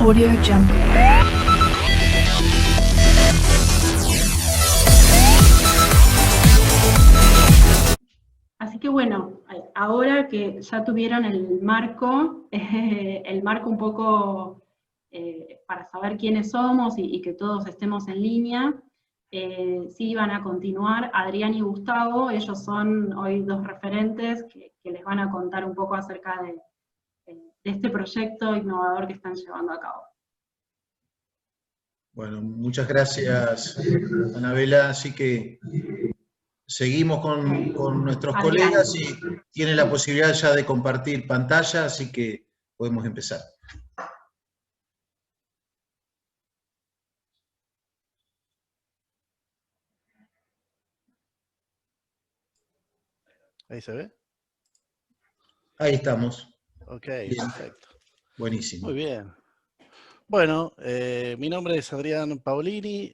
Audio Jungle. Así que bueno, ahora que ya tuvieron el marco un poco para saber quiénes somos y que todos estemos en línea, sí van a continuar Adrián y Gustavo. Ellos son hoy dos referentes que les van a contar un poco acerca de este proyecto innovador que están llevando a cabo. Bueno, muchas gracias, Anabela. Así que seguimos con nuestros Adrián. colegas y tienen la posibilidad ya de compartir pantalla, así que podemos empezar. ¿Ahí se ve? Ahí estamos. Ok, Bien. perfecto. Buenísimo. Muy bien. Bueno, mi nombre es Adrián Paolini,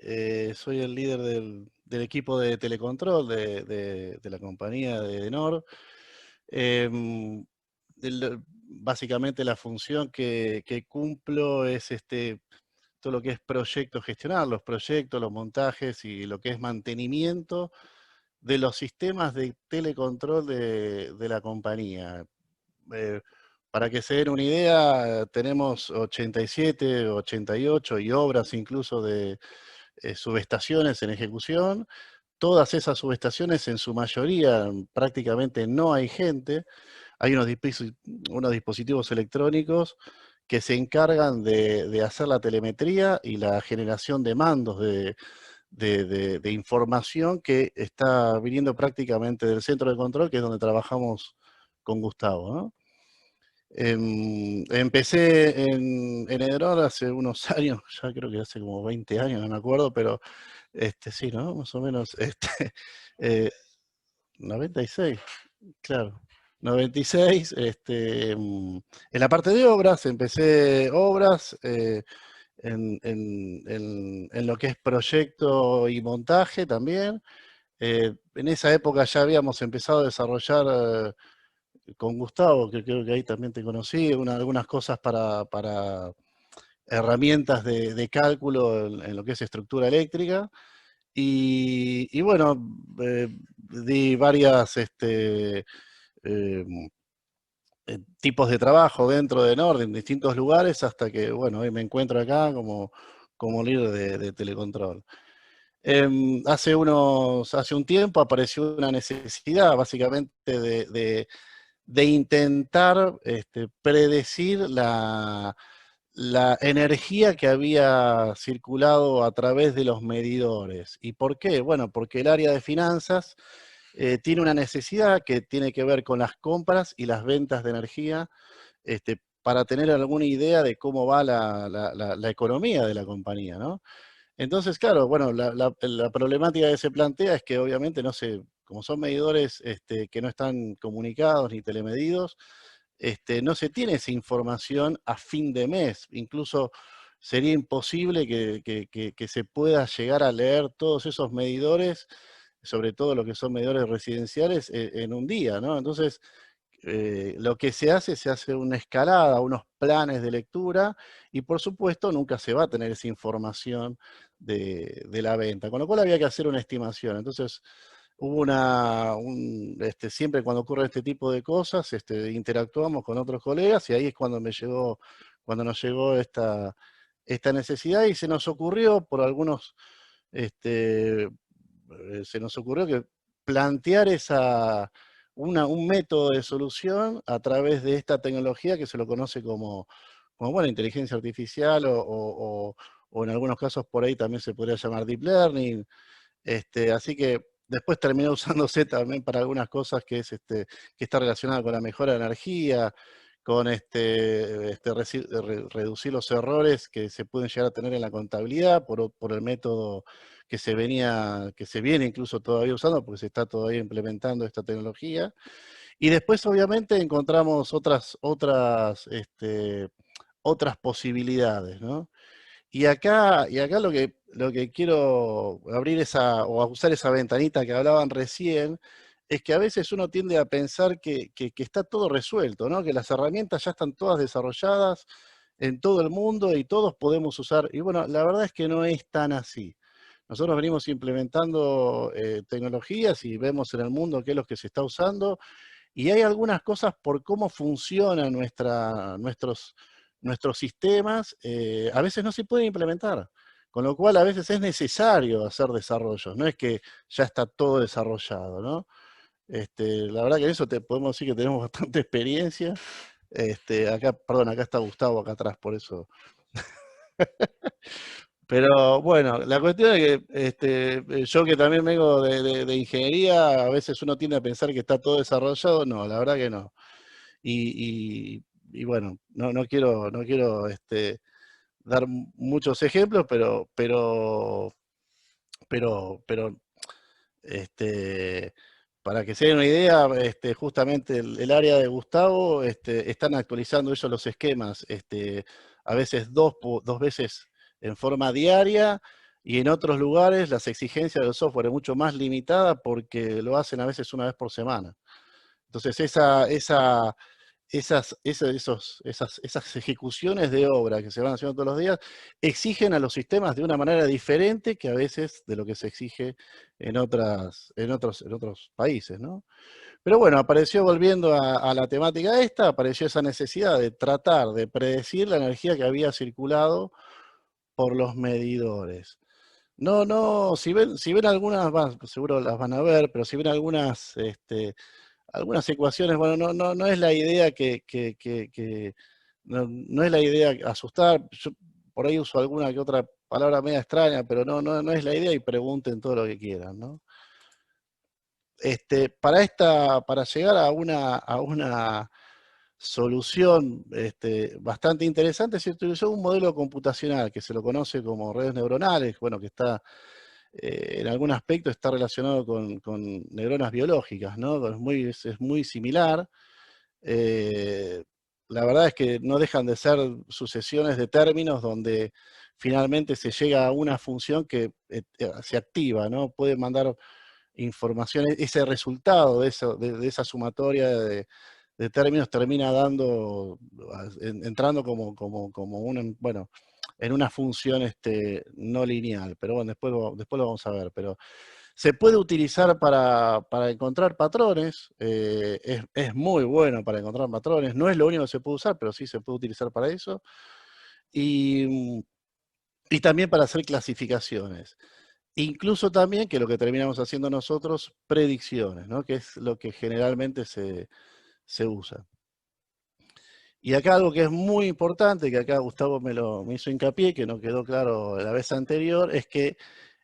soy el líder del equipo de telecontrol de la compañía de Edenor. Básicamente la función que cumplo es todo lo que es proyectos, gestionar los proyectos, los montajes y lo que es mantenimiento de los sistemas de telecontrol de la compañía. Para que se den una idea, tenemos 87, 88 y obras incluso de subestaciones en ejecución. Todas esas subestaciones, en su mayoría, prácticamente no hay gente. Hay unos dispositivos electrónicos que se encargan de hacer la telemetría y la generación de mandos de información que está viniendo prácticamente del centro de control, que es donde trabajamos con Gustavo, ¿no? Empecé en Edenor hace unos años, ya creo que hace como 20 años, no me acuerdo, pero sí, ¿no? Más o menos, 96, claro. 96, en la parte de obras, empecé obras en lo que es proyecto y montaje también. En esa época ya habíamos empezado a desarrollar con Gustavo, que creo que ahí también te conocí, algunas cosas para herramientas de cálculo en lo que es estructura eléctrica. Y bueno, di varias tipos de trabajo dentro de Nord en distintos lugares hasta que, bueno, hoy me encuentro acá como líder de telecontrol. Hace un tiempo apareció una necesidad básicamente de intentar predecir la energía que había circulado a través de los medidores. ¿Y por qué? Bueno, porque el área de finanzas tiene una necesidad que tiene que ver con las compras y las ventas de energía, para tener alguna idea de cómo va la economía de la compañía, ¿no? Entonces, claro, bueno, la problemática que se plantea es que obviamente como son medidores que no están comunicados ni telemedidos, no se tiene esa información a fin de mes. Incluso sería imposible que se pueda llegar a leer todos esos medidores, sobre todo lo que son medidores residenciales, en un día, ¿no? Entonces, lo que se hace una escalada, unos planes de lectura, y por supuesto nunca se va a tener esa información de la venta, con lo cual había que hacer una estimación. Entonces, hubo siempre cuando ocurre este tipo de cosas, interactuamos con otros colegas, y ahí es cuando nos llegó esta necesidad, y se nos ocurrió se nos ocurrió que plantear un método de solución a través de esta tecnología que se lo conoce como bueno, inteligencia artificial o en algunos casos por ahí también se podría llamar deep learning. Así que después terminó usándose también para algunas cosas que está relacionada con la mejora de energía, con reducir los errores que se pueden llegar a tener en la contabilidad por el método que se viene incluso todavía usando, porque se está todavía implementando esta tecnología. Y después, obviamente, encontramos otras posibilidades, ¿no? Y acá lo que quiero abrir o usar esa ventanita que hablaban recién, es que a veces uno tiende a pensar que está todo resuelto, ¿no? Que las herramientas ya están todas desarrolladas en todo el mundo y todos podemos usar, y bueno, la verdad es que no es tan así. Nosotros venimos implementando tecnologías y vemos en el mundo qué es lo que se está usando, y hay algunas cosas por cómo funcionan nuestros sistemas, a veces no se pueden implementar. Con lo cual a veces es necesario hacer desarrollos, no es que ya está todo desarrollado, ¿no? La verdad que en eso podemos decir que tenemos bastante experiencia. Acá, perdón, acá está Gustavo acá atrás, por eso. Pero bueno, la cuestión es que yo que también vengo de ingeniería, a veces uno tiende a pensar que está todo desarrollado, no, la verdad que no. Y bueno, no quiero dar muchos ejemplos, pero para que se den una idea, justamente el área de Gustavo, están actualizando ellos los esquemas, a veces dos veces en forma diaria, y en otros lugares las exigencias del software es mucho más limitada porque lo hacen a veces una vez por semana. Entonces esas ejecuciones de obra que se van haciendo todos los días exigen a los sistemas de una manera diferente que a veces de lo que se exige en otros países, ¿no? Pero bueno, apareció, volviendo a la temática esta, apareció esa necesidad de tratar de predecir la energía que había circulado por los medidores. No, si ven algunas, seguro las van a ver, pero si ven algunas ecuaciones, bueno, no es la idea no es la idea asustar. Yo por ahí uso alguna que otra palabra media extraña, pero no es la idea, y pregunten todo lo que quieran, ¿no? Para llegar a una solución bastante interesante, se utilizó un modelo computacional que se lo conoce como redes neuronales, bueno, que está en algún aspecto está relacionado con neuronas biológicas, ¿no? Es muy similar. La verdad es que no dejan de ser sucesiones de términos donde finalmente se llega a una función que se activa, ¿no? Puede mandar información, ese resultado de esa sumatoria de términos termina entrando como bueno, en una función no lineal, pero bueno, después lo vamos a ver. Pero se puede utilizar para encontrar patrones, es muy bueno para encontrar patrones, no es lo único que se puede usar, pero sí se puede utilizar para eso, y también para hacer clasificaciones. Incluso también, que lo que terminamos haciendo nosotros, predicciones, ¿no? Que es lo que generalmente se usa. Y acá algo que es muy importante, que acá Gustavo me hizo hincapié, que no quedó claro la vez anterior, es que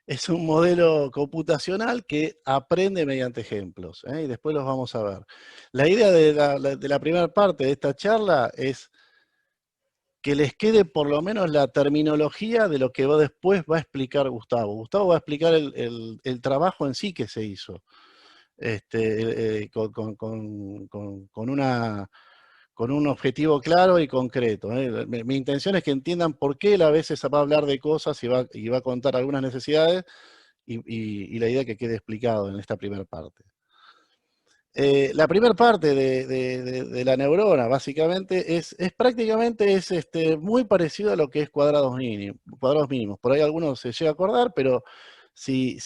es un modelo computacional que aprende mediante ejemplos, y después los vamos a ver. La idea de la primera parte de esta charla es que les quede por lo menos la terminología de lo que después va a explicar Gustavo. Gustavo va a explicar el trabajo en sí que se hizo, con un objetivo claro y concreto. Mi intención es que entiendan por qué él a veces va a hablar de cosas y va a contar algunas necesidades, y la idea que quede explicado en esta primera parte. La primera parte de la neurona, básicamente, es prácticamente muy parecido a lo que es cuadrados mínimos. Por ahí algunos se llega a acordar, pero si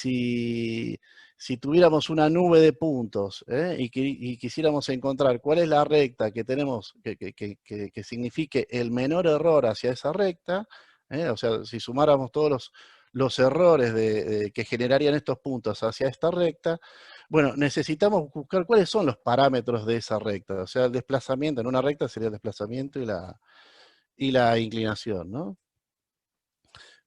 tuviéramos una nube de puntos, y quisiéramos encontrar cuál es la recta que tenemos, que signifique el menor error hacia esa recta, o sea, si sumáramos todos los errores que generarían estos puntos hacia esta recta, bueno, necesitamos buscar cuáles son los parámetros de esa recta. O sea, el desplazamiento en una recta sería el desplazamiento y la inclinación, ¿no?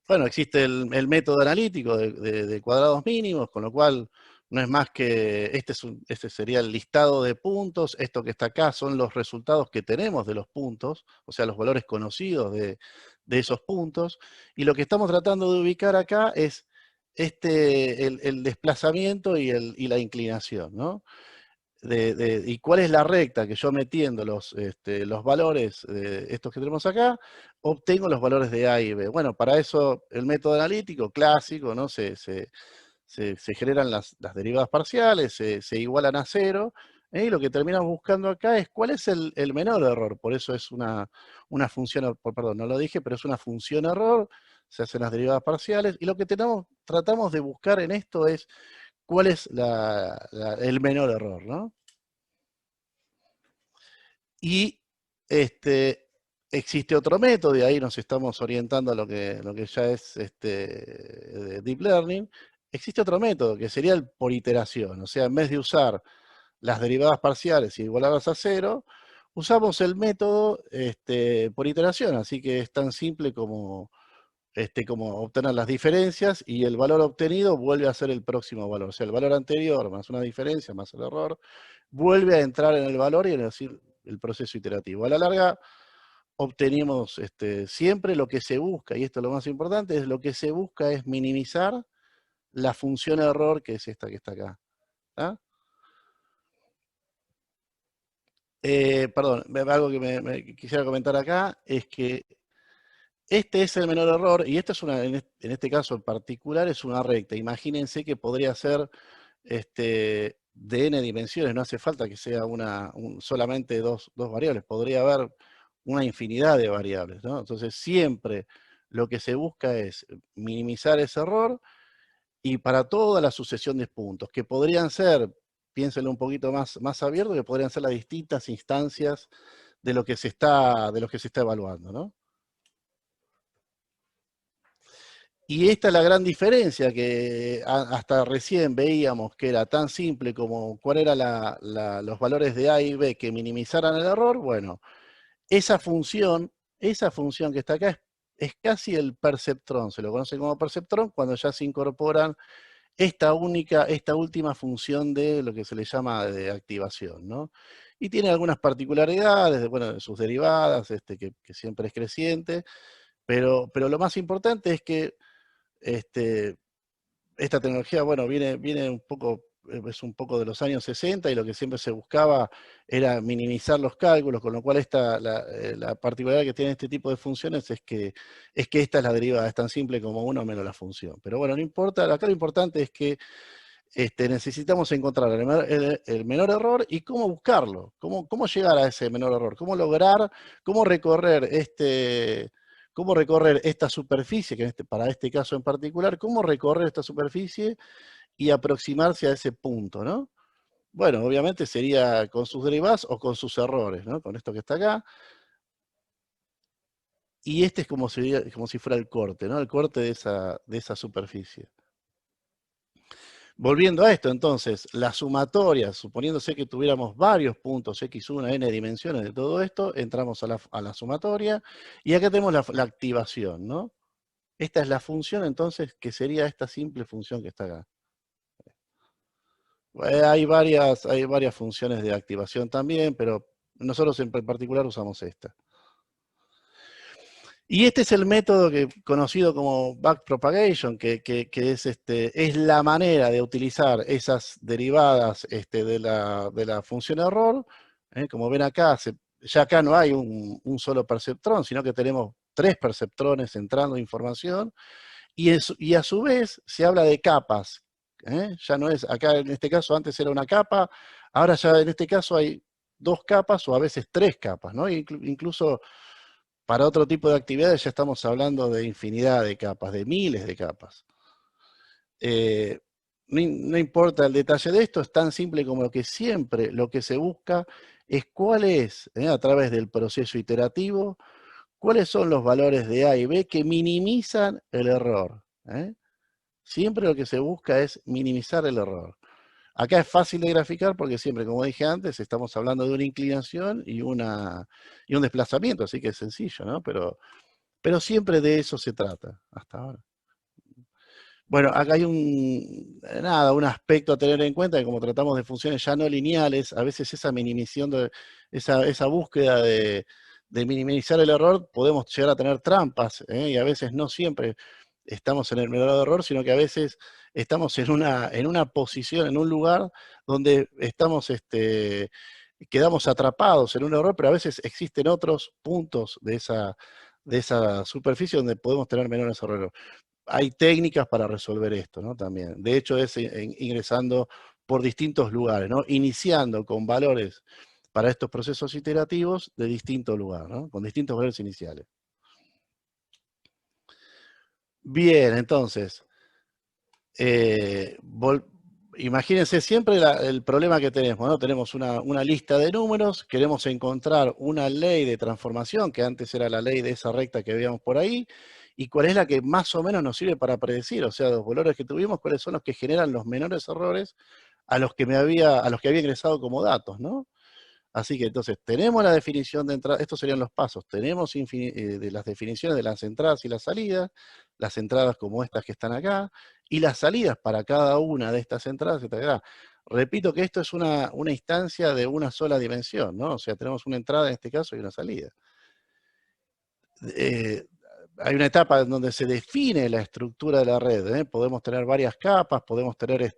Bueno, existe el método analítico de cuadrados mínimos, con lo cual no es más que, este sería el listado de puntos, esto que está acá son los resultados que tenemos de los puntos, o sea, los valores conocidos de esos puntos, y lo que estamos tratando de ubicar acá es el desplazamiento y la inclinación, ¿no? Y cuál es la recta que yo, metiendo los valores estos que tenemos acá, obtengo los valores de A y B. Bueno, para eso el método analítico clásico, ¿no? Se generan las derivadas parciales, se igualan a cero, Y lo que terminamos buscando acá es cuál es el menor error. Por eso es una función, perdón, no lo dije, pero es una función error, se hacen las derivadas parciales, y lo que tratamos de buscar en esto es cuál es el menor error, ¿no? Y existe otro método, y ahí nos estamos orientando a lo que ya es Deep Learning. Existe otro método, que sería el por iteración. O sea, en vez de usar las derivadas parciales y igualadas a cero, usamos el método por iteración. Así que es tan simple como obtener las diferencias, y el valor obtenido vuelve a ser el próximo valor. O sea, el valor anterior más una diferencia más el error, vuelve a entrar en el valor y en el proceso iterativo. A la larga, obtenemos siempre lo que se busca, y esto es lo más importante, es lo que se busca es minimizar la función error, que es esta que está acá. ¿Ah? Perdón, algo que me quisiera comentar acá es que este es el menor error, y esta es en este caso en particular es una recta. Imagínense que podría ser de n dimensiones, no hace falta que sea solamente dos variables, podría haber una infinidad de variables, ¿no? Entonces siempre lo que se busca es minimizar ese error, y para toda la sucesión de puntos, que podrían ser, piénsenlo un poquito más abierto, que podrían ser las distintas instancias de lo que se está evaluando, ¿no? Y esta es la gran diferencia, que hasta recién veíamos que era tan simple como cuál eran los valores de A y B que minimizaran el error. Bueno, esa función que está acá es casi el perceptrón, se lo conoce como perceptrón, cuando ya se incorporan esta última función de lo que se le llama de activación, ¿no? Y tiene algunas particularidades, bueno, de sus derivadas, que siempre es creciente, pero lo más importante es que esta tecnología, bueno, viene un poco, es un poco de los años 60, y lo que siempre se buscaba era minimizar los cálculos, con lo cual la particularidad que tiene este tipo de funciones es que esta es la derivada, es tan simple como 1 menos la función. Pero bueno, no importa, acá lo importante es que necesitamos encontrar el menor error y cómo buscarlo, cómo llegar a ese menor error, cómo recorrer esta superficie, que para este caso en particular, cómo recorrer esta superficie y aproximarse a ese punto, ¿no? Bueno, obviamente sería con sus derivadas o con sus errores, ¿no? Con esto que está acá. Y es como si fuera el corte, ¿no? El corte de esa superficie. Volviendo a esto, entonces, la sumatoria, suponiéndose que tuviéramos varios puntos x1, n dimensiones de todo esto, entramos a la sumatoria, y acá tenemos la activación, ¿no? Esta es la función, entonces, que sería esta simple función que está acá. Hay varias funciones de activación también, pero nosotros en particular usamos esta. Y este es el método conocido como backpropagation, que es la manera de utilizar esas derivadas de la función error. Como ven acá, ya acá no hay un solo perceptrón, sino que tenemos 3 perceptrones entrando información, y a su vez se habla de capas. Ya no es, acá en este caso antes era una capa, ahora ya en este caso hay 2 capas o a veces 3 capas, ¿no? Incluso para otro tipo de actividades ya estamos hablando de infinidad de capas, de miles de capas. No importa el detalle de esto, es tan simple como que siempre lo que se busca es cuál es, a través del proceso iterativo, cuáles son los valores de A y B que minimizan el error. Siempre lo que se busca es minimizar el error. Acá es fácil de graficar porque siempre, como dije antes, estamos hablando de una inclinación y un desplazamiento, así que es sencillo, ¿no? Pero siempre de eso se trata, hasta ahora. Bueno, acá hay un aspecto a tener en cuenta, que como tratamos de funciones ya no lineales, a veces esa minimización, esa búsqueda de minimizar el error, podemos llegar a tener trampas, y a veces no siempre estamos en el menor error, sino que a veces estamos en una posición, en un lugar donde quedamos atrapados en un error, pero a veces existen otros puntos de esa superficie donde podemos tener menores errores. Hay técnicas para resolver esto, ¿no? También. De hecho, es ingresando por distintos lugares, ¿no? Iniciando con valores para estos procesos iterativos de distinto lugar, ¿no? Con distintos valores iniciales. Bien, entonces, imagínense siempre el problema que tenemos, ¿no? Tenemos una lista de números, queremos encontrar una ley de transformación, que antes era la ley de esa recta que veíamos por ahí, y cuál es la que más o menos nos sirve para predecir, o sea, los valores que tuvimos, cuáles son los que generan los menores errores a los que había ingresado como datos, ¿no? Así que entonces tenemos la definición de entrada, estos serían los pasos, tenemos de las definiciones de las entradas y las salidas, las entradas como estas que están acá, y las salidas para cada una de estas entradas que están acá. Repito que esto es una instancia de una sola dimensión, ¿no? O sea, tenemos una entrada en este caso y una salida. Hay una etapa en donde se define la estructura de la red, ¿eh? Podemos tener varias capas, podemos tener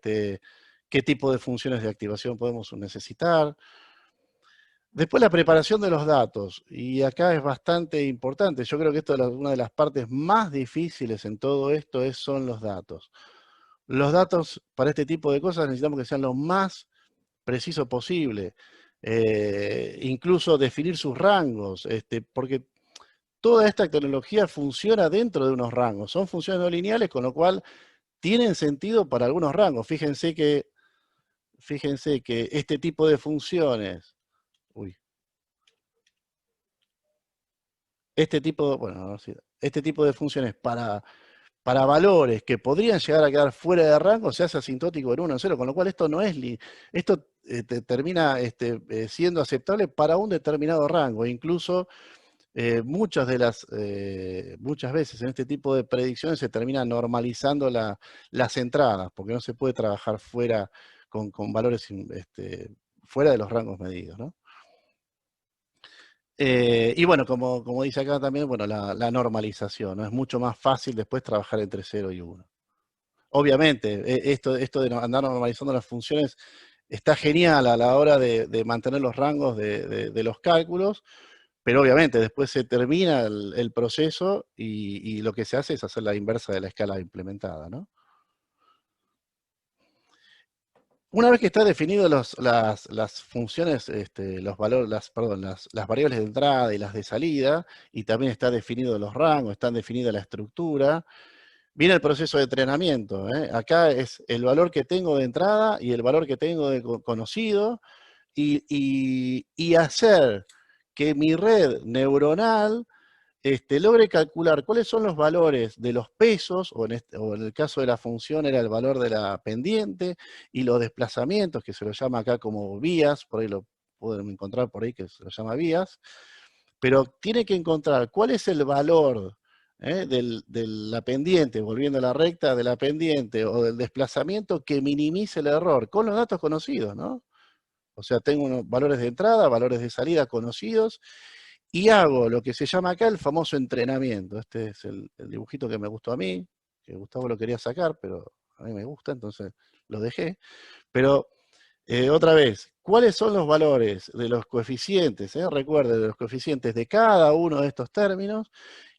qué tipo de funciones de activación podemos necesitar. Después la preparación de los datos, y acá es bastante importante, yo creo que esto es una de las partes más difíciles en todo esto son los datos. Los datos para este tipo de cosas necesitamos que sean lo más preciso posible, incluso definir sus rangos, porque toda esta tecnología funciona dentro de unos rangos, son funciones no lineales, con lo cual tienen sentido para algunos rangos. Fíjense que este tipo de funciones, este tipo de funciones para valores que podrían llegar a quedar fuera de rango se hace asintótico en 1 en 0, con lo cual esto no es esto termina siendo aceptable para un determinado rango. Incluso muchas veces en este tipo de predicciones se termina normalizando las entradas, porque no se puede trabajar fuera con valores fuera de los rangos medidos, ¿no? Y bueno, como dice acá también, bueno, la normalización, ¿no? Es mucho más fácil después trabajar entre 0 y 1. Obviamente, esto de andar normalizando las funciones está genial a la hora de mantener los rangos de los cálculos, pero obviamente después se termina el proceso y lo que se hace es hacer la inversa de la escala implementada, ¿no? Una vez que está definido las funciones, los valores, las variables de entrada y las de salida, y también está definido los rangos, están definida la estructura, viene el proceso de entrenamiento. Acá es el valor que tengo de entrada y el valor que tengo de conocido, y hacer que mi red neuronal logre calcular cuáles son los valores de los pesos, o en el caso de la función era el valor de la pendiente, y los desplazamientos, que se lo llama acá como vías, por ahí lo pueden encontrar por ahí que se lo llama vías, pero tiene que encontrar cuál es el valor de la pendiente, volviendo a la recta de la pendiente, o del desplazamiento que minimice el error, con los datos conocidos, ¿no? O sea, tengo unos valores de entrada, valores de salida conocidos, y hago lo que se llama acá el famoso entrenamiento. Este es el dibujito que me gustó a mí, que Gustavo lo quería sacar, pero a mí me gusta, entonces lo dejé. Pero, otra vez, ¿cuáles son los valores de los coeficientes? Recuerden, de los coeficientes de cada uno de estos términos,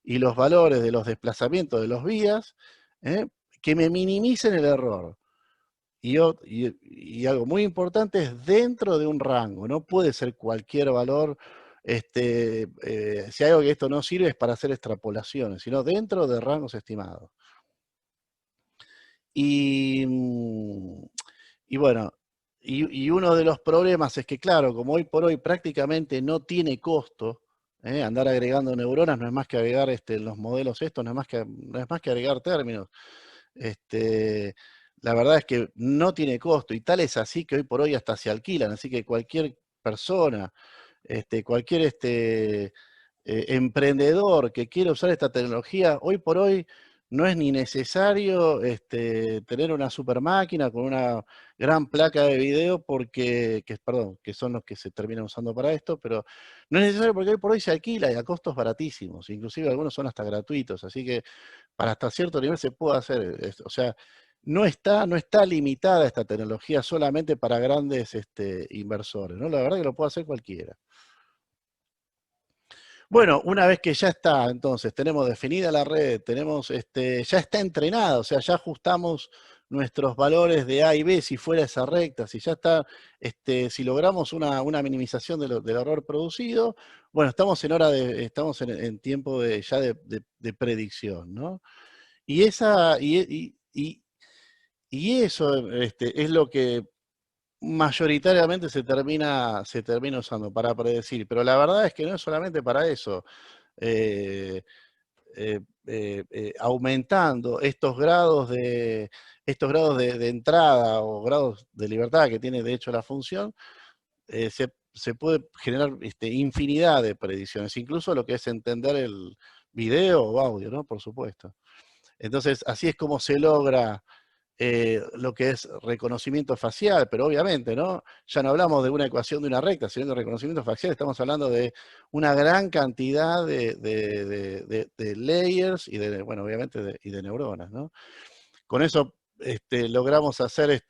y los valores de los desplazamientos de los vías, que me minimicen el error. Y algo muy importante es dentro de un rango, no puede ser cualquier valor. Si hay algo que esto no sirve es para hacer extrapolaciones, sino dentro de rangos estimados. Y bueno, y uno de los problemas es que, claro, como hoy por hoy prácticamente no tiene costo, andar agregando neuronas no es más que agregar los modelos estos, no es más que agregar términos. La verdad es que no tiene costo, y tal es así que hoy por hoy hasta se alquilan, así que cualquier persona, cualquier emprendedor que quiera usar esta tecnología, hoy por hoy no es ni necesario tener una super máquina con una gran placa de video, que son los que se terminan usando para esto, pero no es necesario porque hoy por hoy se alquila y a costos baratísimos, inclusive algunos son hasta gratuitos, así que para hasta cierto nivel se puede hacer. O sea, no está limitada esta tecnología solamente para grandes inversores, ¿no? La verdad que lo puede hacer cualquiera. Bueno, una vez que ya está, entonces, tenemos definida la red, ya está entrenada, o sea, ya ajustamos nuestros valores de A y B, si fuera esa recta, si ya está, si logramos una minimización del error producido, bueno, estamos en tiempo ya de predicción, ¿no? Y eso es lo que mayoritariamente se termina usando para predecir, pero la verdad es que no es solamente para eso. Aumentando estos grados de entrada o grados de libertad que tiene de hecho la función, se puede generar infinidad de predicciones, incluso lo que es entender el video o audio, ¿no? Por supuesto. Entonces, así es como se logra lo que es reconocimiento facial, pero obviamente, ¿no? Ya no hablamos de una ecuación de una recta, sino de reconocimiento facial, estamos hablando de una gran cantidad de layers y bueno, obviamente y de neuronas, ¿no? Con eso logramos hacer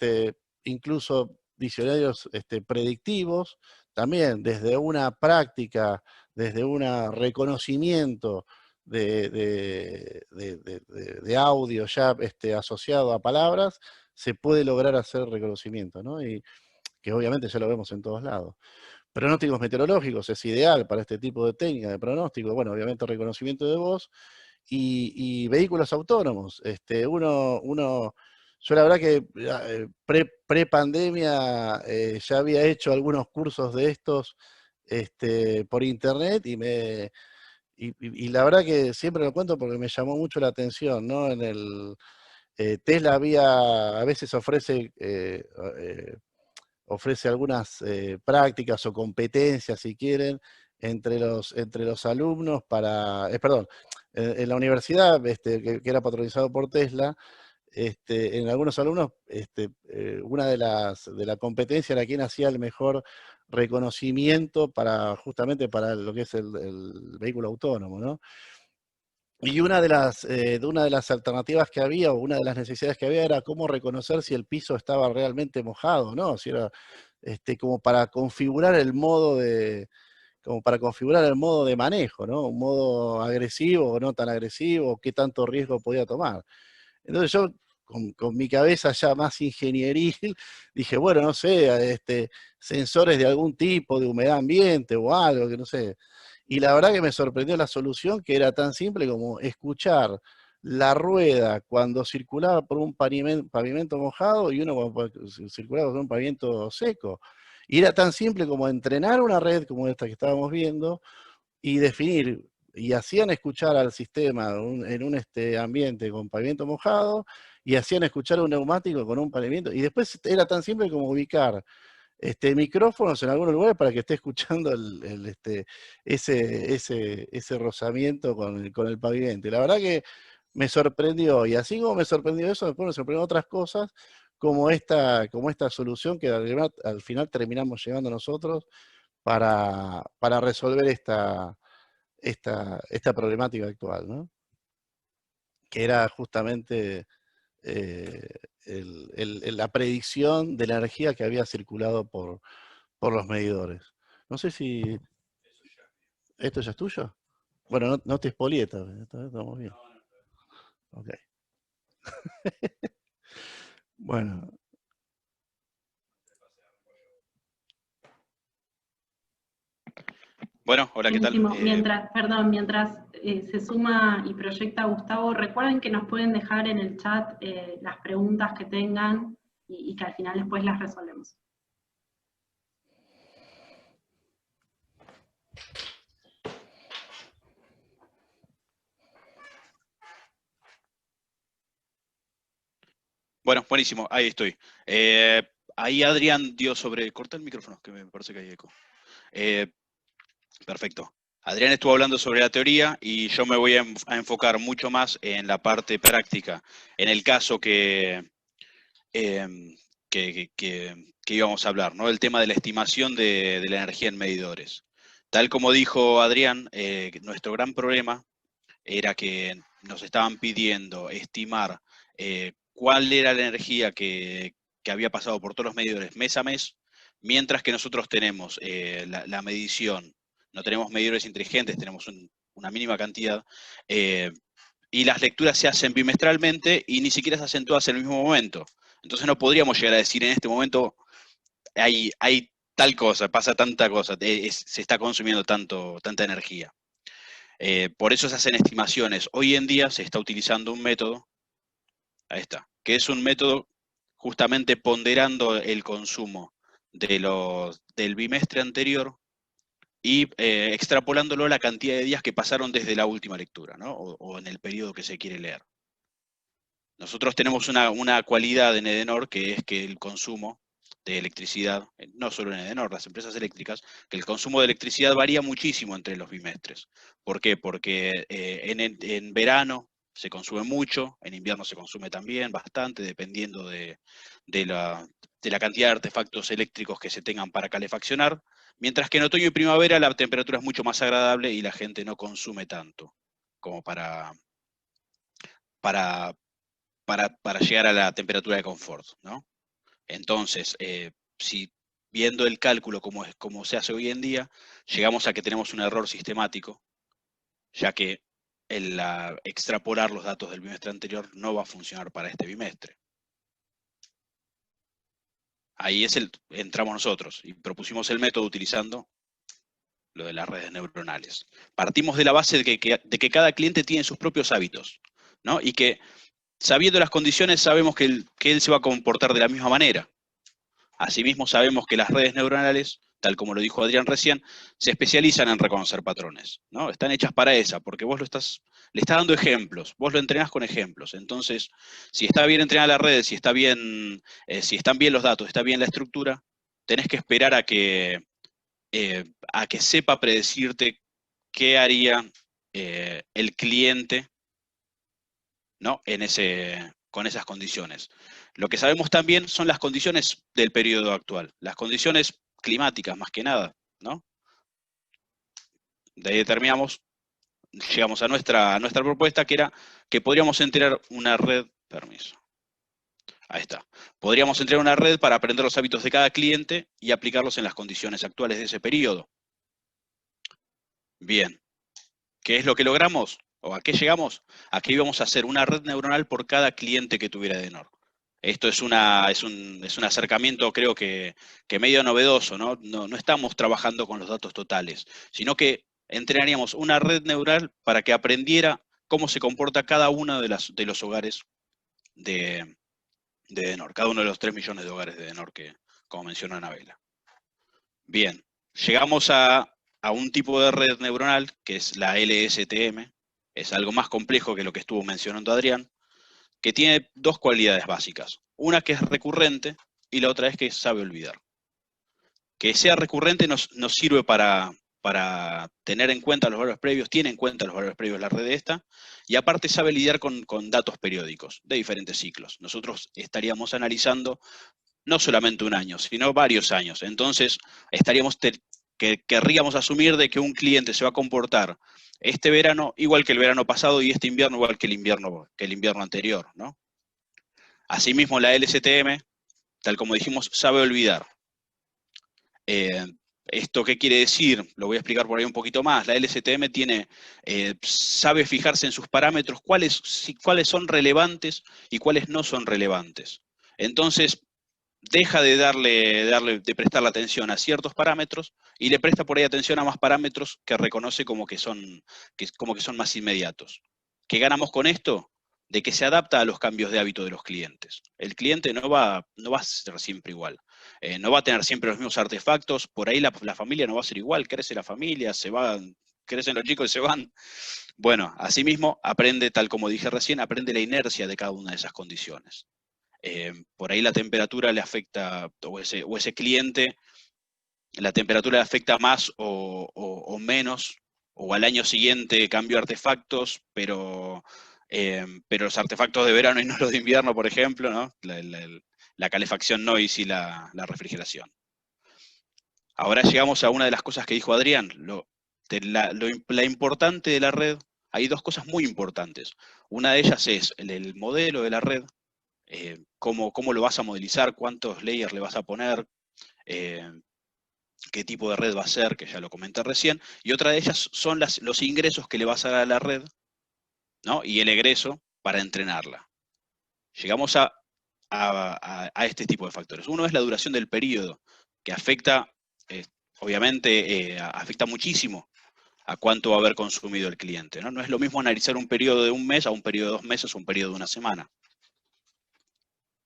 incluso diccionarios predictivos, también desde una práctica, desde un reconocimiento de audio ya asociado a palabras, se puede lograr hacer reconocimiento, ¿no? Y que obviamente ya lo vemos en todos lados. Pronósticos meteorológicos es ideal para este tipo de técnica de pronóstico, bueno, obviamente reconocimiento de voz, y vehículos autónomos. Yo la verdad que pre-pandemia ya había hecho algunos cursos de estos por internet y la verdad que siempre lo cuento porque me llamó mucho la atención, ¿no? Tesla a veces ofrece algunas prácticas o competencias, si quieren, entre los alumnos perdón, en la universidad, que era patronizado por Tesla, en algunos alumnos, una de la competencia era quién hacía el mejor reconocimiento justamente para lo que es el vehículo autónomo, ¿no? Y una de las alternativas que había, o una de las necesidades que había, era cómo reconocer si el piso estaba realmente mojado, ¿no? Si era como para configurar el modo de manejo, ¿no? Un modo agresivo o no tan agresivo, qué tanto riesgo podía tomar. Entonces yo, con mi cabeza ya más ingenieril, dije, bueno, no sé, sensores de algún tipo, de humedad ambiente o algo, que no sé. Y la verdad que me sorprendió la solución, que era tan simple como escuchar la rueda cuando circulaba por un pavimento mojado y uno cuando circulaba por un pavimento seco. Y era tan simple como entrenar una red como esta que estábamos viendo y definir, y hacían escuchar al sistema en un ambiente con pavimento mojado, y hacían escuchar un neumático con un pavimento, y después era tan simple como ubicar micrófonos en algunos lugares para que esté escuchando ese rozamiento con el pavimento. Y la verdad que me sorprendió, y así como me sorprendió eso, después me sorprendió otras cosas, como esta solución que al final terminamos llevando nosotros para resolver esta problemática actual, ¿no? Que era justamente la predicción de la energía que había circulado por los medidores. No sé si... ¿Esto ya es tuyo? Bueno, no te expolié, estamos bien. Ok. Bueno. Bueno, hola, ¿qué tal? Mientras se suma y proyecta Gustavo, recuerden que nos pueden dejar en el chat las preguntas que tengan y que al final después las resolvemos. Bueno, buenísimo, ahí estoy. Ahí Adrián dio corta el micrófono, que me parece que hay eco. Perfecto. Adrián estuvo hablando sobre la teoría y yo me voy a enfocar mucho más en la parte práctica. En el caso que íbamos a hablar, ¿no? El tema de la estimación de la energía en medidores. Tal como dijo Adrián, nuestro gran problema era que nos estaban pidiendo estimar cuál era la energía que había pasado por todos los medidores mes a mes, mientras que nosotros tenemos la medición, no tenemos medidores inteligentes, tenemos una mínima cantidad, y las lecturas se hacen bimestralmente y ni siquiera se hacen todas en el mismo momento. Entonces no podríamos llegar a decir en este momento hay tal cosa, pasa tanta cosa, se está consumiendo tanta energía. Por eso se hacen estimaciones. Hoy en día se está utilizando un método, ahí está, que es un método justamente ponderando el consumo del bimestre anterior y extrapolándolo a la cantidad de días que pasaron desde la última lectura, ¿no? O en el periodo que se quiere leer. Nosotros tenemos una cualidad en Edenor, que es que el consumo de electricidad, no solo en Edenor, las empresas eléctricas, que el consumo de electricidad varía muchísimo entre los bimestres. ¿Por qué? Porque en verano se consume mucho, en invierno se consume también bastante, dependiendo de la cantidad de artefactos eléctricos que se tengan para calefaccionar, mientras que en otoño y primavera la temperatura es mucho más agradable y la gente no consume tanto como para llegar a la temperatura de confort, ¿no? Entonces, si viendo el cálculo como se hace hoy en día, llegamos a que tenemos un error sistemático, ya que extrapolar los datos del bimestre anterior no va a funcionar para este bimestre. Ahí entramos nosotros y propusimos el método utilizando lo de las redes neuronales. Partimos de la base de que cada cliente tiene sus propios hábitos, ¿no? Y que sabiendo las condiciones sabemos que él se va a comportar de la misma manera. Asimismo sabemos que las redes neuronales, tal como lo dijo Adrián recién, se especializan en reconocer patrones, ¿no? Están hechas para esa, porque vos le estás dando ejemplos, vos lo entrenás con ejemplos. Entonces, si está bien entrenada la red, si están bien los datos, está bien la estructura, tenés que esperar a que sepa predecirte qué haría el cliente, ¿no? Con esas condiciones. Lo que sabemos también son las condiciones del periodo actual, las condiciones climáticas más que nada, ¿no? De ahí llegamos a nuestra propuesta, que era que podríamos entrenar una red, permiso, ahí está, podríamos entrenar una red para aprender los hábitos de cada cliente y aplicarlos en las condiciones actuales de ese periodo. Bien, ¿qué es lo que logramos? ¿O a qué llegamos? A que íbamos a hacer una red neuronal por cada cliente que tuviera Edenor. Esto es un acercamiento, creo que medio novedoso, ¿no? No estamos trabajando con los datos totales, sino que entrenaríamos una red neural para que aprendiera cómo se comporta cada uno de los hogares de Edenor, cada uno de los 3 millones de hogares de Edenor, como mencionó Anabela. Bien, llegamos a un tipo de red neuronal, que es la LSTM, es algo más complejo que lo que estuvo mencionando Adrián, que tiene 2 cualidades básicas. Una que es recurrente y la otra es que sabe olvidar. Que sea recurrente nos sirve para tener en cuenta los valores previos, tiene en cuenta los valores previos la red esta, y aparte sabe lidiar con datos periódicos de diferentes ciclos. Nosotros estaríamos analizando no solamente un año, sino varios años. Entonces, querríamos asumir de que un cliente se va a comportar este verano igual que el verano pasado y este invierno igual que el invierno anterior, ¿no? Asimismo, la LSTM, tal como dijimos, sabe olvidar. ¿Esto qué quiere decir? Lo voy a explicar por ahí un poquito más. La LSTM sabe fijarse en sus parámetros cuáles son relevantes y cuáles no son relevantes. Entonces, deja de prestarle atención a ciertos parámetros y le presta por ahí atención a más parámetros que reconoce como que son más inmediatos. ¿Qué ganamos con esto? De que se adapta a los cambios de hábito de los clientes. El cliente no va a ser siempre igual. No va a tener siempre los mismos artefactos. Por ahí la familia no va a ser igual. Crece la familia, crecen los chicos y se van. Bueno, asimismo, aprende, tal como dije recién, aprende la inercia de cada una de esas condiciones. Por ahí la temperatura le afecta, o ese cliente, la temperatura le afecta más o menos, o al año siguiente cambió artefactos, pero los artefactos de verano y no los de invierno, por ejemplo, ¿no? La calefacción no y sí la refrigeración. Ahora llegamos a una de las cosas que dijo Adrián, la importante de la red. Hay 2 cosas muy importantes. Una de ellas es el modelo de la red, cómo lo vas a modelizar, cuántos layers le vas a poner, qué tipo de red va a ser, que ya lo comenté recién, y otra de ellas son los ingresos que le vas a dar a la red ¿no? Y el egreso para entrenarla. Llegamos a este tipo de factores. Uno es la duración del periodo, que afecta, obviamente, afecta muchísimo a cuánto va a haber consumido el cliente, ¿no? No es lo mismo analizar un periodo de un mes a un periodo de 2 meses o un periodo de una semana.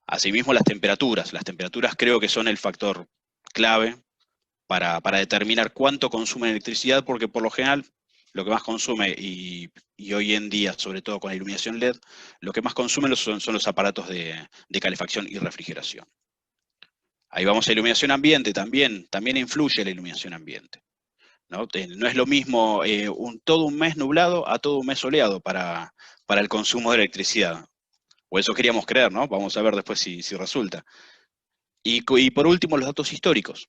Asimismo, las temperaturas. Las temperaturas creo que son el factor clave para determinar cuánto consume electricidad, porque por lo general lo que más consume, y hoy en día, sobre todo con la iluminación LED, lo que más consumen son los aparatos de calefacción y refrigeración. Ahí vamos a iluminación ambiente, también influye la iluminación ambiente, ¿no? No es lo mismo todo un mes nublado a todo un mes soleado para el consumo de electricidad. O eso queríamos creer, ¿no? Vamos a ver después si resulta. Y por último, los datos históricos.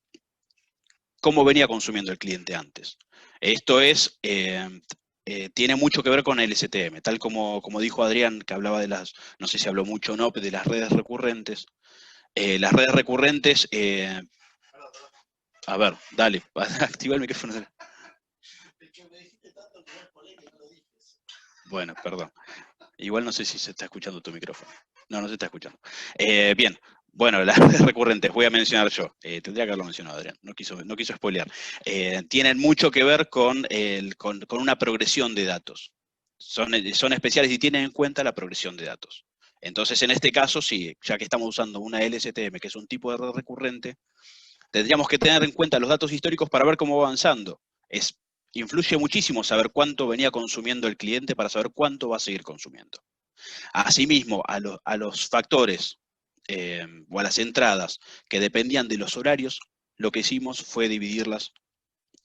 ¿Cómo venía consumiendo el cliente antes? Esto tiene mucho que ver con el STM, tal como dijo Adrián, que hablaba de no sé si habló mucho o no, de las redes recurrentes. Las redes recurrentes, a ver, dale, activa el micrófono. Dale. Bueno, perdón. Quial no sé si se está escuchando tu micrófono. No se está escuchando. Bien, bueno, las redes recurrentes, voy a mencionar yo. Tendría que haberlo mencionado, Adrián, no quiso spoilear. Tienen mucho que ver con una progresión de datos. Son especiales y tienen en cuenta la progresión de datos. Entonces, en este caso, sí, ya que estamos usando una LSTM, que es un tipo de red recurrente, tendríamos que tener en cuenta los datos históricos para ver cómo va avanzando. Influye muchísimo saber cuánto venía consumiendo el cliente para saber cuánto va a seguir consumiendo. Asimismo, a los factores o a las entradas que dependían de los horarios, lo que hicimos fue dividirlas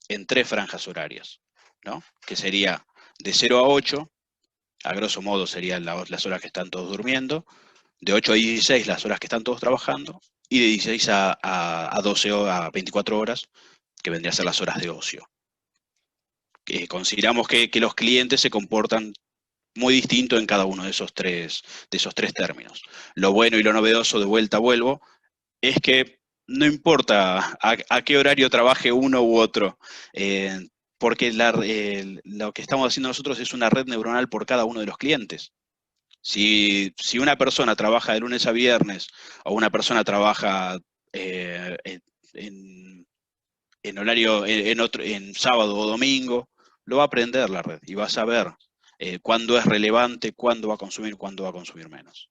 en 3 franjas horarias, ¿no? Que sería de 0 a 8, a grosso modo serían las horas que están todos durmiendo, de 8 a 16 las horas que están todos trabajando, y de 16 a 12 o a 24 horas, que vendrían a ser las horas de ocio. Consideramos que los clientes se comportan muy distinto en cada uno de esos tres términos. Lo bueno y lo novedoso, de vuelta vuelvo, es que no importa a qué horario trabaje uno u otro, porque lo que estamos haciendo nosotros es una red neuronal por cada uno de los clientes. Si una persona trabaja de lunes a viernes, o una persona trabaja en horario, en sábado o domingo, lo va a aprender la red y va a saber cuándo es relevante, cuándo va a consumir menos.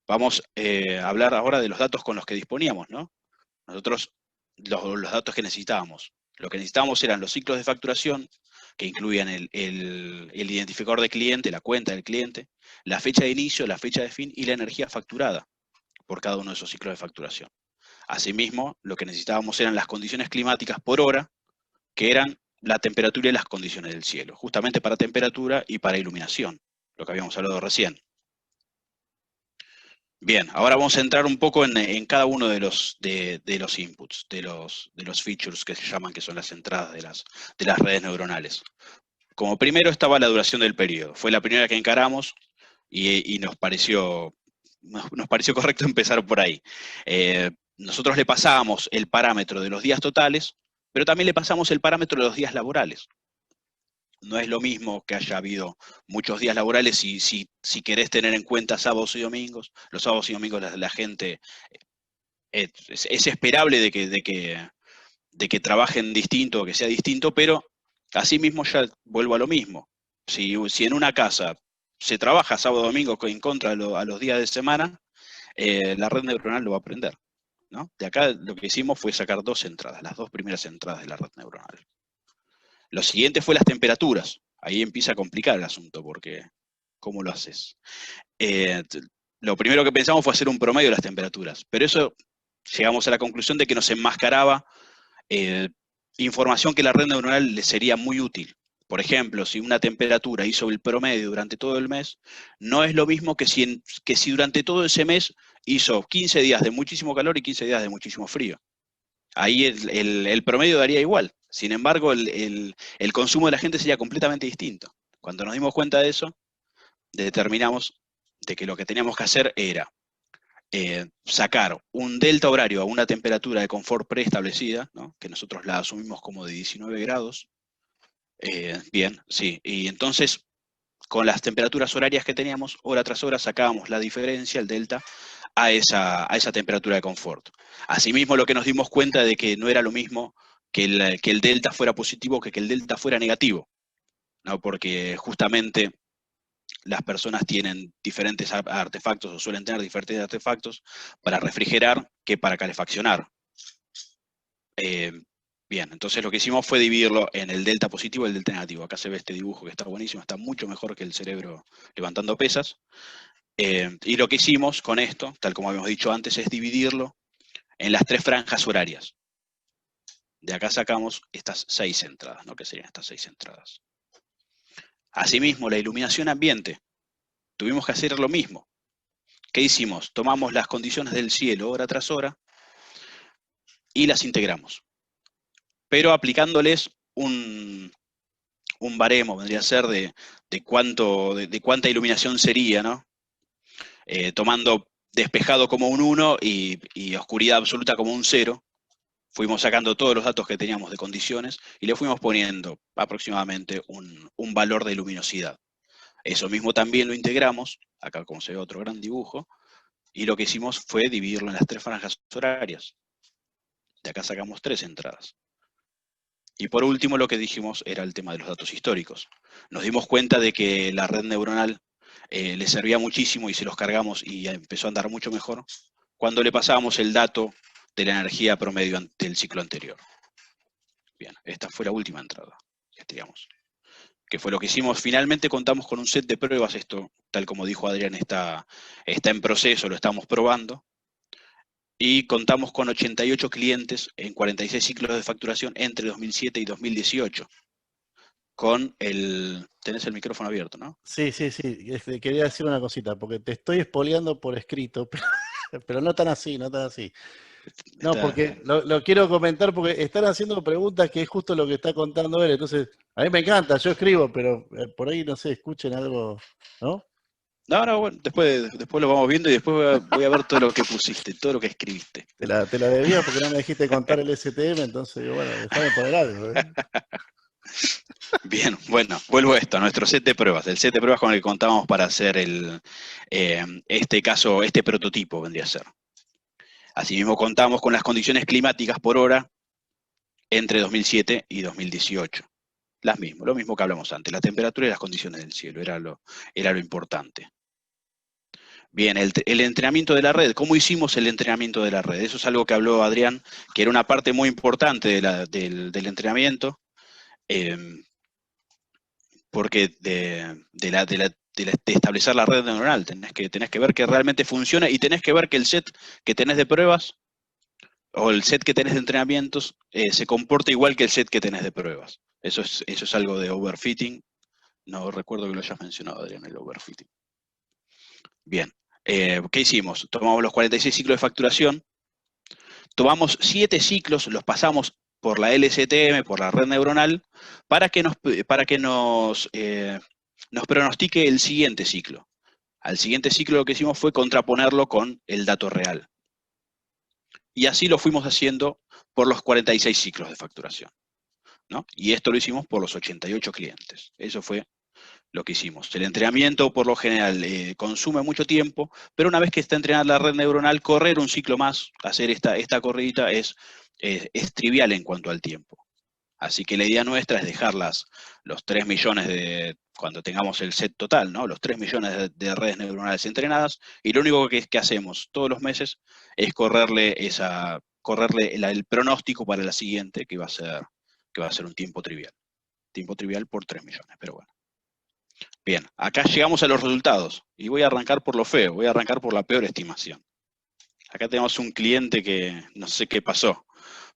Vamos a hablar ahora de los datos con los que disponíamos, ¿no? Nosotros, los datos que necesitábamos. Lo que necesitábamos eran los ciclos de facturación, que incluían el identificador de cliente, la cuenta del cliente, la fecha de inicio, la fecha de fin y la energía facturada por cada uno de esos ciclos de facturación. Asimismo, lo que necesitábamos eran las condiciones climáticas por hora, que eran la temperatura y las condiciones del cielo, justamente para temperatura y para iluminación, lo que habíamos hablado recién. Bien, ahora vamos a entrar un poco en cada uno de los inputs, de los features que se llaman, que son las entradas de las redes neuronales. Como primero estaba la duración del periodo. Fue la primera que encaramos y nos pareció correcto empezar por ahí. Nosotros le pasábamos el parámetro de los días totales, pero también le pasamos el parámetro de los días laborales. No es lo mismo que haya habido muchos días laborales si querés tener en cuenta sábados y domingos. Los sábados y domingos la gente es esperable de que trabajen distinto, que sea distinto, pero asimismo ya vuelvo a lo mismo. Si en una casa se trabaja sábado y domingo en contra a los días de semana, la red neuronal lo va a aprender, ¿no? De acá lo que hicimos fue sacar 2 entradas, las 2 primeras entradas de la red neuronal. Lo siguiente fue las temperaturas. Ahí empieza a complicar el asunto, porque ¿cómo lo haces? Lo primero que pensamos fue hacer un promedio de las temperaturas, pero eso llegamos a la conclusión de que nos enmascaraba información que la red neuronal le sería muy útil. Por ejemplo, si una temperatura hizo el promedio durante todo el mes, no es lo mismo que si durante todo ese mes hizo 15 días de muchísimo calor y 15 días de muchísimo frío. Ahí el promedio daría igual. Sin embargo, el consumo de la gente sería completamente distinto. Cuando nos dimos cuenta de eso, determinamos de que lo que teníamos que hacer era sacar un delta horario a una temperatura de confort preestablecida, ¿no? Que nosotros la asumimos como de 19 grados. Bien, sí. Y entonces, con las temperaturas horarias que teníamos, hora tras hora sacábamos la diferencia, el delta, a esa temperatura de confort. Asimismo, lo que nos dimos cuenta de que no era lo mismo que el delta fuera positivo que el delta fuera negativo, ¿no? Porque justamente las personas tienen diferentes artefactos o suelen tener diferentes artefactos para refrigerar que para calefaccionar. Bien, entonces lo que hicimos fue dividirlo en el delta positivo y el delta negativo. Acá se ve este dibujo que está buenísimo, está mucho mejor que el cerebro levantando pesas. Y lo que hicimos con esto, tal como habíamos dicho antes, es dividirlo en las 3 franjas horarias. De acá sacamos estas 6 entradas, ¿no? Que serían estas 6 entradas. Asimismo, la iluminación ambiente. Tuvimos que hacer lo mismo. ¿Qué hicimos? Tomamos las condiciones del cielo hora tras hora y las integramos. Pero aplicándoles un baremo, vendría a ser de cuánta iluminación sería, ¿no? Tomando despejado como un 1 y oscuridad absoluta como un 0. Fuimos sacando todos los datos que teníamos de condiciones y le fuimos poniendo aproximadamente un valor de luminosidad. Eso mismo también lo integramos, acá como se ve otro gran dibujo, y lo que hicimos fue dividirlo en las 3 franjas horarias. De acá sacamos 3 entradas. Y por último lo que dijimos era el tema de los datos históricos. Nos dimos cuenta de que la red neuronal le servía muchísimo y se los cargamos y empezó a andar mucho mejor cuando le pasábamos el dato de la energía promedio del ciclo anterior. Bien, esta fue la última entrada que teníamos. Que fue lo que hicimos. Finalmente contamos con un set de pruebas, esto, tal como dijo Adrián, está en proceso, lo estamos probando. Y contamos con 88 clientes en 46 ciclos de facturación entre 2007 y 2018. Con el... Tenés el micrófono abierto, ¿no? Sí. Quería decir una cosita, porque te estoy espoleando por escrito, pero no tan así, no tan así. No, porque lo quiero comentar porque están haciendo preguntas que es justo lo que está contando él. Entonces, a mí me encanta, yo escribo, pero por ahí, no sé, escuchen algo, ¿no? No, bueno, después lo vamos viendo y después voy a ver todo lo que pusiste, todo lo que escribiste. Te la debía porque no me dijiste contar el STM, entonces, bueno, déjame poner algo, ¿eh? Bien, bueno, vuelvo a esto, a nuestro set de pruebas, el set de pruebas con el que contamos para hacer este prototipo vendría a ser. Asimismo contamos con las condiciones climáticas por hora entre 2007 y 2018. Lo mismo que hablamos antes, la temperatura y las condiciones del cielo, era lo importante. Bien, el entrenamiento de la red, ¿cómo hicimos el entrenamiento de la red? Eso es algo que habló Adrián, que era una parte muy importante del entrenamiento, porque de establecer la red neuronal, tenés que ver que realmente funciona y tenés que ver que el set que tenés de pruebas o el set que tenés de entrenamientos se comporta igual que el set que tenés de pruebas. Eso es algo de overfitting. No recuerdo que lo hayas mencionado, Adrián, el overfitting. Bien, ¿qué hicimos? Tomamos los 46 ciclos de facturación, tomamos 7 ciclos, los pasamos por la LSTM, por la red neuronal, para que nos pronostique el siguiente ciclo. Al siguiente ciclo lo que hicimos fue contraponerlo con el dato real. Y así lo fuimos haciendo por los 46 ciclos de facturación, ¿no? Y esto lo hicimos por los 88 clientes. Eso fue lo que hicimos. El entrenamiento, por lo general, consume mucho tiempo, pero una vez que está entrenada la red neuronal, correr un ciclo más, hacer esta corridita, es trivial en cuanto al tiempo. Así que la idea nuestra es dejar los 3 millones cuando tengamos el set total, ¿no? Los 3 millones de redes neuronales entrenadas, y lo único que hacemos todos los meses es correrle el pronóstico para la siguiente, que va a ser un tiempo trivial. Tiempo trivial por 3 millones, pero bueno. Bien, acá llegamos a los resultados, y voy a arrancar por lo feo, voy a arrancar por la peor estimación. Acá tenemos un cliente que no sé qué pasó,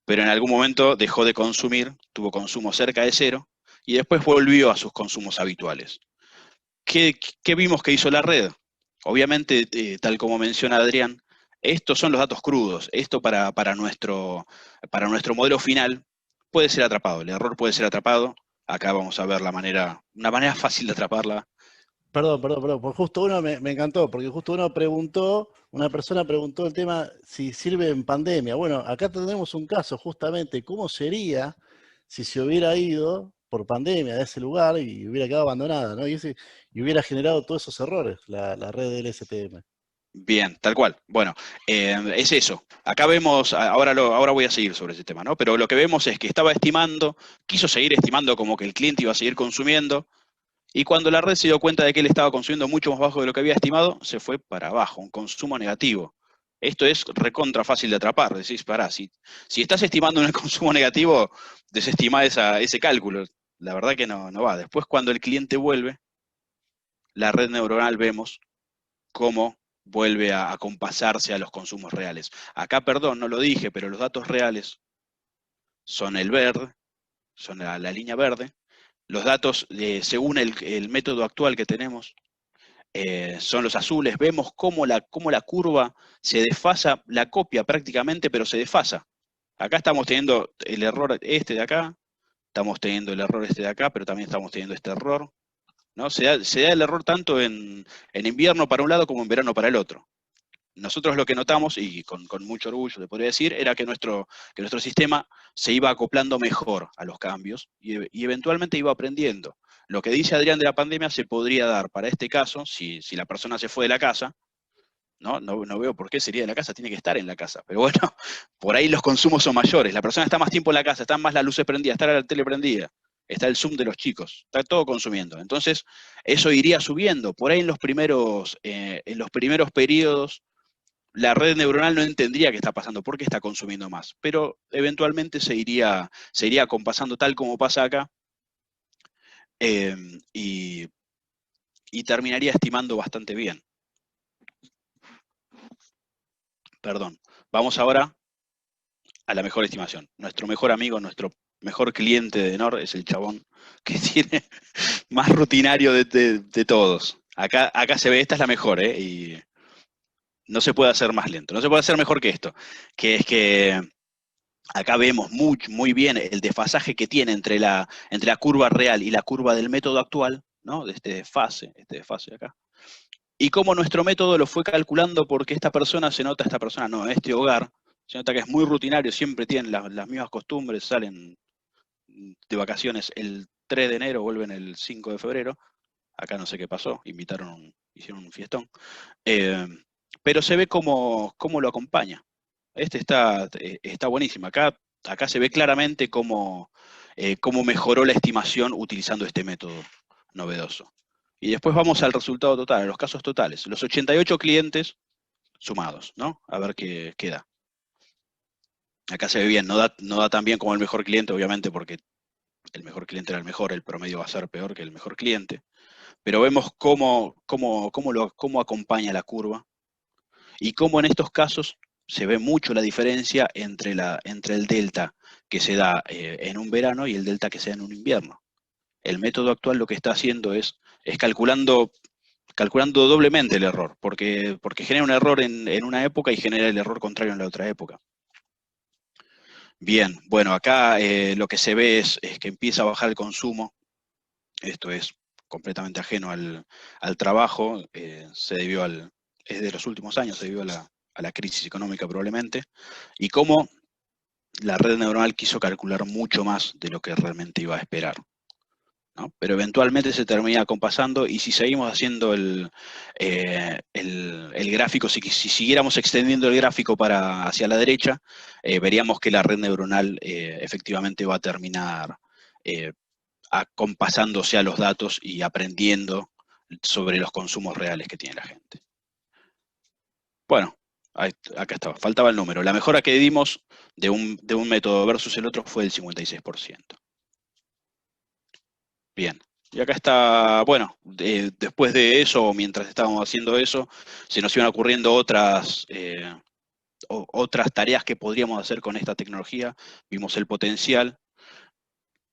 pero en algún momento dejó de consumir, tuvo consumo cerca de 0, y después volvió a sus consumos habituales. ¿Qué vimos que hizo la red? Obviamente, tal como menciona Adrián, estos son los datos crudos. Esto para nuestro modelo final puede ser atrapado, el error puede ser atrapado. Acá vamos a ver una manera fácil de atraparla. Perdón, porque justo uno me encantó, porque justo una persona preguntó el tema si sirve en pandemia. Bueno, acá tenemos un caso justamente, ¿cómo sería si se hubiera ido por pandemia de ese lugar y hubiera quedado abandonada, ¿no? Y hubiera generado todos esos errores, la red del STM. Bien, tal cual. Bueno, es eso. Acá vemos, ahora voy a seguir sobre ese tema, ¿no? Pero lo que vemos es que estaba estimando, quiso seguir estimando como que el cliente iba a seguir consumiendo, y cuando la red se dio cuenta de que él estaba consumiendo mucho más bajo de lo que había estimado, se fue para abajo, un consumo negativo. Esto es recontra fácil de atrapar. Decís, pará, si estás estimando un consumo negativo, desestimá ese cálculo. La verdad que no va. Después, cuando el cliente vuelve, la red neuronal vemos cómo vuelve a compasarse a los consumos reales. Acá, perdón, no lo dije, pero los datos reales son el verde, son la línea verde. Los datos, según el método actual que tenemos, son los azules. Vemos cómo la curva se desfasa, la copia prácticamente, pero se desfasa. Acá estamos teniendo el error este de acá, estamos teniendo el error este de acá, pero también estamos teniendo este error, ¿no? Se da el error tanto en invierno para un lado como en verano para el otro. Nosotros lo que notamos, y con mucho orgullo le podría decir, era que nuestro sistema se iba acoplando mejor a los cambios y eventualmente iba aprendiendo. Lo que dice Adrián de la pandemia se podría dar para este caso, si la persona se fue de la casa, ¿no? No veo por qué sería de la casa, tiene que estar en la casa. Pero bueno, por ahí los consumos son mayores, la persona está más tiempo en la casa, están más las luces prendidas, está la tele prendida, está el Zoom de los chicos, está todo consumiendo. Entonces, eso iría subiendo. Por ahí en los primeros periodos, la red neuronal no entendería qué está pasando, por qué está consumiendo más, pero eventualmente se iría compasando tal como pasa acá, y terminaría estimando bastante bien. Perdón. Vamos ahora a la mejor estimación. Nuestro mejor amigo, nuestro mejor cliente de Denor es el chabón que tiene más rutinario de todos. Acá se ve, esta es la mejor, y no se puede hacer más lento, no se puede hacer mejor que esto, que es que acá vemos muy bien el desfasaje que tiene entre la curva real y la curva del método actual, ¿no? De este desfase acá. Y cómo nuestro método lo fue calculando porque esta persona no, este hogar, se nota que es muy rutinario, siempre tienen las mismas costumbres, salen de vacaciones el 3 de enero, vuelven el 5 de febrero, acá no sé qué pasó, hicieron un fiestón, pero se ve cómo lo acompaña. Este está buenísimo. Acá se ve claramente cómo mejoró la estimación utilizando este método novedoso. Y después vamos al resultado total, a los casos totales. Los 88 clientes sumados, ¿no? A ver qué da. Acá se ve bien, no da tan bien como el mejor cliente, obviamente, porque el mejor cliente era el mejor, el promedio va a ser peor que el mejor cliente. Pero vemos cómo acompaña la curva y cómo en estos casos se ve mucho la diferencia entre el delta que se da en un verano y el delta que se da en un invierno. El método actual lo que está haciendo es calculando doblemente el error, porque genera un error en una época y genera el error contrario en la otra época. Bien, bueno, acá lo que se ve es que empieza a bajar el consumo. Esto es completamente ajeno al trabajo, es de los últimos años, se debió a la crisis económica probablemente, y cómo la red neuronal quiso calcular mucho más de lo que realmente iba a esperar, ¿no? Pero eventualmente se termina compasando, y si seguimos haciendo el gráfico, si siguiéramos extendiendo el gráfico hacia la derecha, veríamos que la red neuronal efectivamente va a terminar compasándose a los datos y aprendiendo sobre los consumos reales que tiene la gente. Bueno, acá estaba, faltaba el número. La mejora que dimos de un método versus el otro fue del 56%. Bien, y acá está, bueno, después de eso, mientras estábamos haciendo eso, se nos iban ocurriendo otras tareas que podríamos hacer con esta tecnología. Vimos el potencial,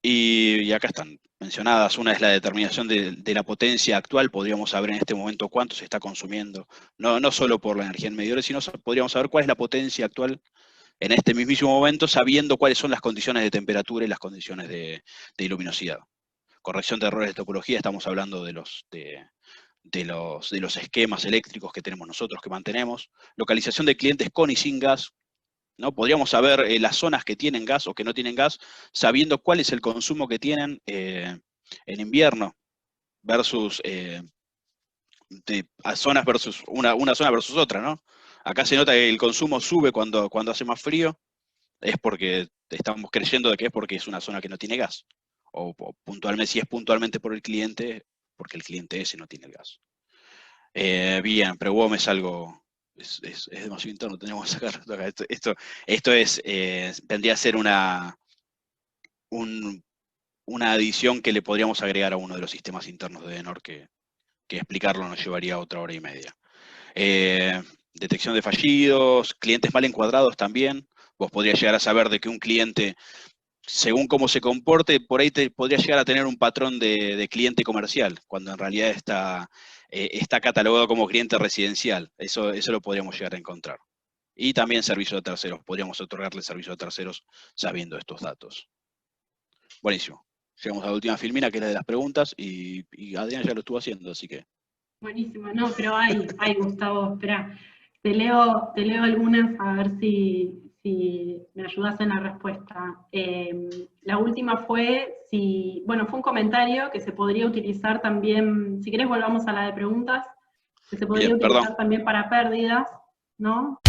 y acá están mencionadas. Una es la determinación de la potencia actual. Podríamos saber en este momento cuánto se está consumiendo, no solo por la energía en medidores, sino podríamos saber cuál es la potencia actual en este mismísimo momento, sabiendo cuáles son las condiciones de temperatura y las condiciones de luminosidad. Corrección de errores de topología, estamos hablando de los esquemas eléctricos que tenemos nosotros, que mantenemos. Localización de clientes con y sin gas. ¿no? Podríamos saber las zonas que tienen gas o que no tienen gas, sabiendo cuál es el consumo que tienen en invierno, versus zonas versus una zona versus otra, ¿no? Acá se nota que el consumo sube cuando hace más frío, es porque estamos creyendo de que es porque es una zona que no tiene gas. O puntualmente, si es puntualmente por el cliente, porque el cliente ese no tiene el gas. Bien, pero vos me salgo, es demasiado interno, tenemos que sacar esto es, tendría a ser una adición que le podríamos agregar a uno de los sistemas internos de Edenor, que explicarlo nos llevaría 1 hora y media. Detección de fallidos, clientes mal encuadrados también. Vos podrías llegar a saber de que un cliente, según cómo se comporte, por ahí podría llegar a tener un patrón de cliente comercial, cuando en realidad está catalogado como cliente residencial. Eso lo podríamos llegar a encontrar. Y también servicio de terceros. Podríamos otorgarle servicio a terceros sabiendo estos datos. Buenísimo. Llegamos a la última filmina, que es la de las preguntas, y Adrián ya lo estuvo haciendo, así que... Buenísimo, no, pero hay Gustavo, espera. Te leo algunas a ver si me ayudas en la respuesta. La última fue fue un comentario que se podría utilizar también, si querés volvamos a la de preguntas, que se podría utilizar también para pérdidas, ¿no?